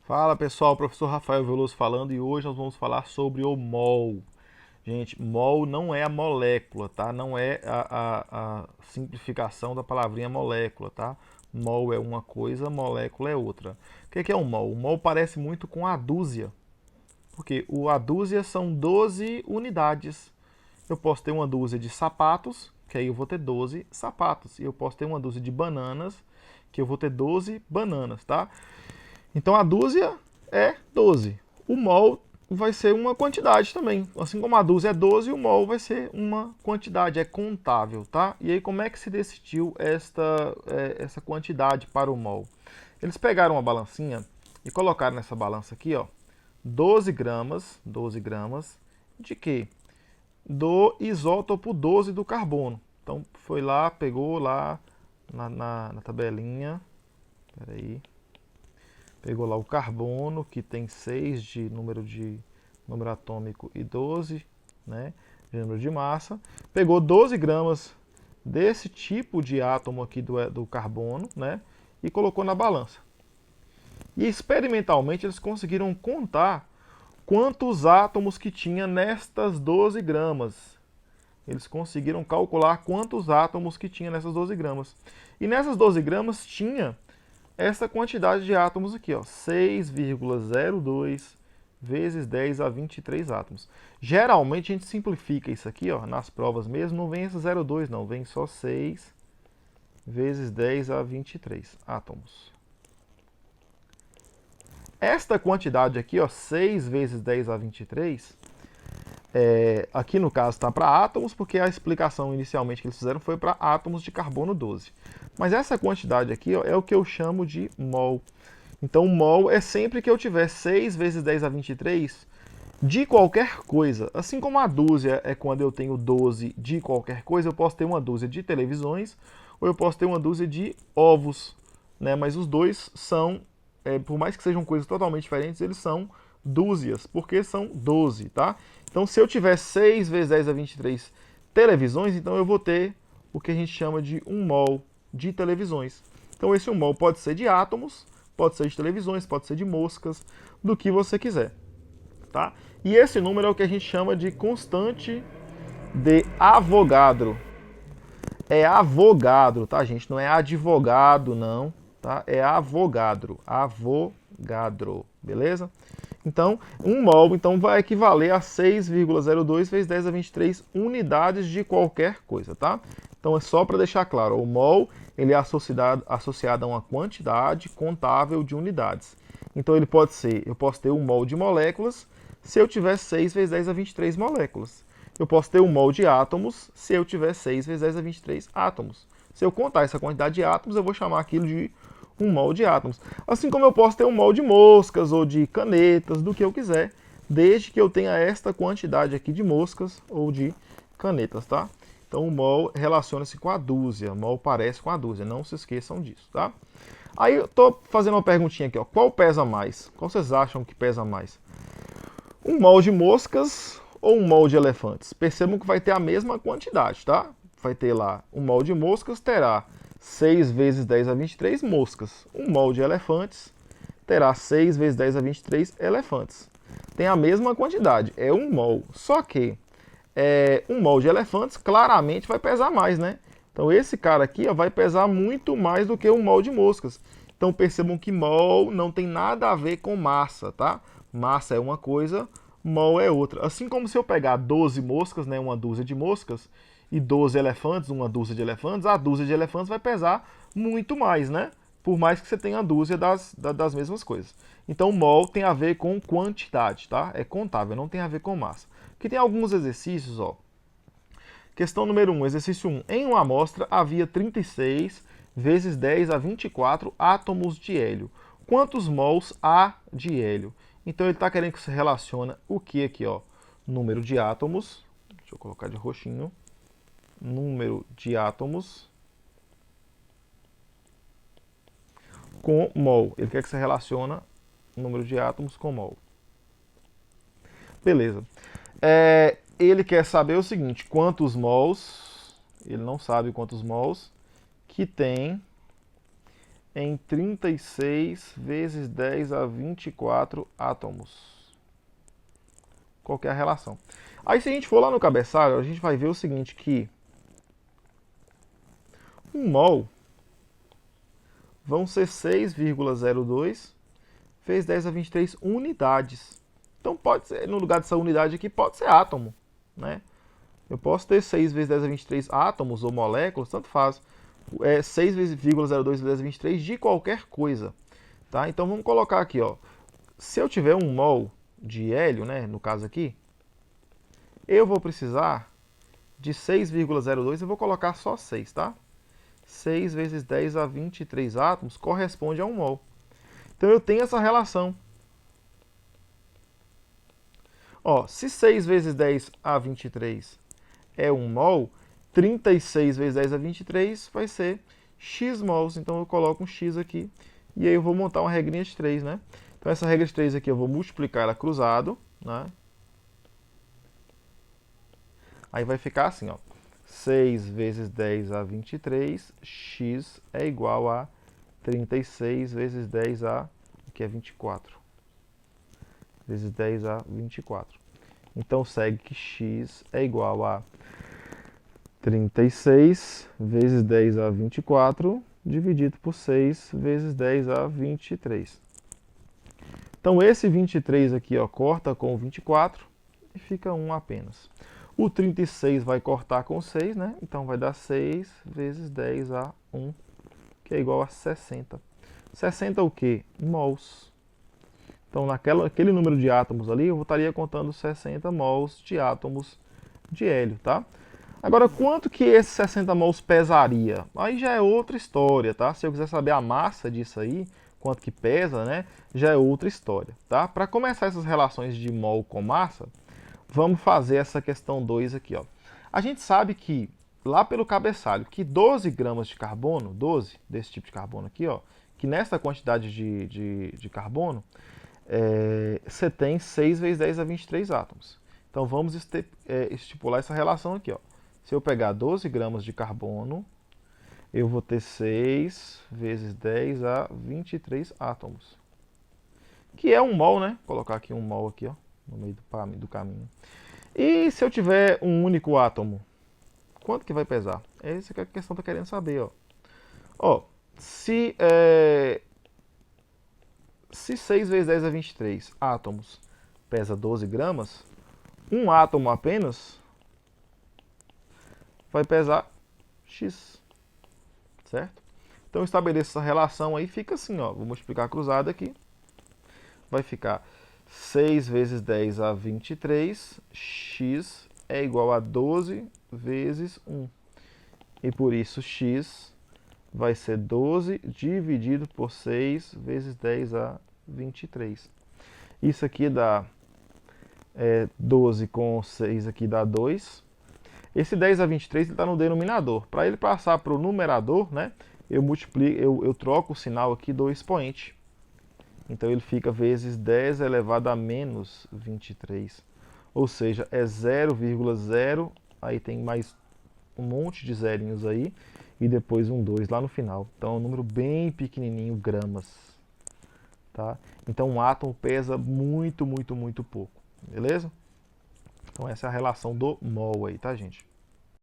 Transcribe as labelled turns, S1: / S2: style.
S1: Fala pessoal, professor Rafael Veloso falando e hoje nós vamos falar sobre o mol. Gente, mol não é a molécula, tá? Não é a simplificação da palavrinha molécula, tá? Mol é uma coisa, molécula é outra. O que é um mol? O mol parece muito com a dúzia, porque a dúzia são 12 unidades. Eu posso ter uma dúzia de sapatos, que aí eu vou ter 12 sapatos. E eu posso ter uma dúzia de bananas, que eu vou ter 12 bananas, tá? Então a dúzia é 12. O mol vai ser uma quantidade também. Assim como a dúzia é 12, o mol vai ser uma quantidade, é contável, tá? E aí como é que se decidiu essa quantidade para o mol? Eles pegaram uma balancinha e colocaram nessa balança aqui, ó, 12 gramas de quê? Do isótopo 12 do carbono. Então foi lá, pegou lá na tabelinha, peraí, pegou lá o carbono, que tem 6 de número atômico e 12, né, de número de massa. Pegou 12 gramas desse tipo de átomo aqui do carbono, né, e colocou na balança. E experimentalmente eles conseguiram contar quantos átomos que tinha nestas 12 gramas. Eles conseguiram calcular quantos átomos que tinha nessas 12 gramas. E nessas 12 gramas tinha essa quantidade de átomos aqui, ó, 6,02 vezes 10 a 23 átomos. Geralmente a gente simplifica isso aqui, ó, nas provas mesmo, não vem esse 0,2 não, vem só 6 vezes 10 a 23 átomos. Esta quantidade aqui, ó, 6 vezes 10 a 23, aqui no caso está para átomos, porque a explicação inicialmente que eles fizeram foi para átomos de carbono 12. Mas essa quantidade aqui, ó, é o que eu chamo de mol. Então, mol é sempre que eu tiver 6 vezes 10 a 23 de qualquer coisa. Assim como a dúzia é quando eu tenho 12 de qualquer coisa, eu posso ter uma dúzia de televisões ou eu posso ter uma dúzia de ovos, né? Mas os dois são, por mais que sejam coisas totalmente diferentes, eles são dúzias, porque são 12, tá? Então, se eu tiver 6 vezes 10 a 23 televisões, então eu vou ter o que a gente chama de um mol de televisões. Então, esse 1 mol pode ser de átomos, pode ser de televisões, pode ser de moscas, do que você quiser, tá? E esse número é o que a gente chama de constante de Avogadro. É Avogadro, tá, gente? Não é advogado, não, tá? É Avogadro. Avogadro, beleza? Então, 1 mol então, vai equivaler a 6,02 vezes 10 a 23 unidades de qualquer coisa, tá? Então, é só para deixar claro, o mol ele é associado a uma quantidade contável de unidades. Então, ele pode ser, eu posso ter 1 mol de moléculas se eu tiver 6 vezes 10 a 23 moléculas. Eu posso ter 1 mol de átomos se eu tiver 6 vezes 10 a 23 átomos. Se eu contar essa quantidade de átomos, eu vou chamar aquilo de 1 mol de átomos. Assim como eu posso ter 1 mol de moscas ou de canetas, do que eu quiser, desde que eu tenha esta quantidade aqui de moscas ou de canetas, tá? Então o mol relaciona-se com a dúzia, mol parece com a dúzia, não se esqueçam disso, tá? Aí eu tô fazendo uma perguntinha aqui, ó. Qual pesa mais? Qual vocês acham que pesa mais? 1 mol de moscas ou 1 mol de elefantes? Percebam que vai ter a mesma quantidade, tá? Vai ter lá 1 mol de moscas, terá 6 vezes 10 a 23 moscas. 1 mol de elefantes terá 6 vezes 10 a 23 elefantes. Tem a mesma quantidade, é 1 mol. Só que 1 mol de elefantes claramente vai pesar mais, né? Então esse cara aqui ó, vai pesar muito mais do que 1 mol de moscas. Então percebam que mol não tem nada a ver com massa, tá? Massa é uma coisa, mol é outra. Assim como se eu pegar 12 moscas, né, uma dúzia de moscas, e 12 elefantes, uma dúzia de elefantes, a dúzia de elefantes vai pesar muito mais, né? Por mais que você tenha a dúzia das mesmas coisas. Então, mol tem a ver com quantidade, tá? É contável, não tem a ver com massa. Aqui tem alguns exercícios, ó. Questão número 1, exercício 1. Em uma amostra havia 36 vezes 10 a 24 átomos de hélio. Quantos mols há de hélio? Então ele está querendo que se relaciona o que aqui, ó? Número de átomos. Deixa eu colocar de roxinho. Número de átomos com mol. Ele quer que se relaciona o número de átomos com mol. Beleza. Ele quer saber o seguinte, quantos mols, ele não sabe quantos mols, que tem em 36 vezes 10 a 24 átomos. Qual que é a relação? Aí se a gente for lá no cabeçalho, a gente vai ver o seguinte, que 1 mol vão ser 6,02 vezes 10 a 23 unidades. Então pode ser, no lugar dessa unidade aqui, pode ser átomo, né? Eu posso ter 6 vezes 10 a 23 átomos ou moléculas, tanto faz. 6,02 vezes 10 a 23 de qualquer coisa. Tá? Então vamos colocar aqui, ó. Se eu tiver 1 mol de hélio, né, no caso aqui, eu vou precisar de 6,02, eu vou colocar só 6, tá? 6 vezes 10 a 23 átomos corresponde a 1 mol. Então eu tenho essa relação. Ó, se 6 vezes 10 a 23 é 1 mol, 36 vezes 10 a 23 vai ser x mols. Então eu coloco um x aqui e aí eu vou montar uma regrinha de 3, né? Então essa regra de 3 aqui eu vou multiplicar ela cruzado, né? Aí vai ficar assim, ó. 6 vezes 10 a 23, x é igual a 36 vezes 10 a, que é 24. Vezes 10 a 24. Então segue que x é igual a 36 vezes 10 a 24 dividido por 6 vezes 10 a 23. Então esse 23 aqui, ó, corta com o 24 e fica 1 apenas. O 36 vai cortar com 6, né? Então vai dar 6 vezes 10 a 1, que é igual a 60. 60 o quê? Mols. Então naquele número de átomos ali, eu estaria contando 60 mols de átomos de hélio, tá? Agora, quanto que esses 60 mols pesaria? Aí já é outra história, tá? Se eu quiser saber a massa disso aí, quanto que pesa, né? Já é outra história, tá? Para começar essas relações de mol com massa, vamos fazer essa questão 2 aqui, ó. A gente sabe que, lá pelo cabeçalho, que 12 gramas de carbono, 12 desse tipo de carbono aqui, ó, que nessa quantidade de carbono, você tem 6 vezes 10 a 23 átomos. Então vamos estipular essa relação aqui, ó. Se eu pegar 12 gramas de carbono, eu vou ter 6 vezes 10 a 23 átomos. Que é 1 mol, né? Vou colocar aqui 1 mol aqui, ó, no meio do caminho. E se eu tiver um único átomo, quanto que vai pesar? Essa que a questão está querendo saber, ó. Ó, se 6 vezes 10 a 23 átomos pesa 12 gramas, um átomo apenas vai pesar x, certo? Então eu estabeleço essa relação aí, fica assim, ó, vou multiplicar cruzado aqui, vai ficar 6 vezes 10 a 23, x é igual a 12 vezes 1. E por isso x vai ser 12 dividido por 6 vezes 10 a 23. Isso aqui dá 12 com 6 aqui dá 2. Esse 10 a 23 está no denominador. Para ele passar para o numerador, né, eu troco o sinal aqui do expoente. Então ele fica vezes 10 elevado a menos 23. Ou seja, é 0,0, aí tem mais um monte de zerinhos aí, e depois um 2 lá no final. Então é um número bem pequenininho, gramas. Tá? Então um átomo pesa muito, muito, muito pouco. Beleza? Então essa é a relação do mol aí, tá, gente?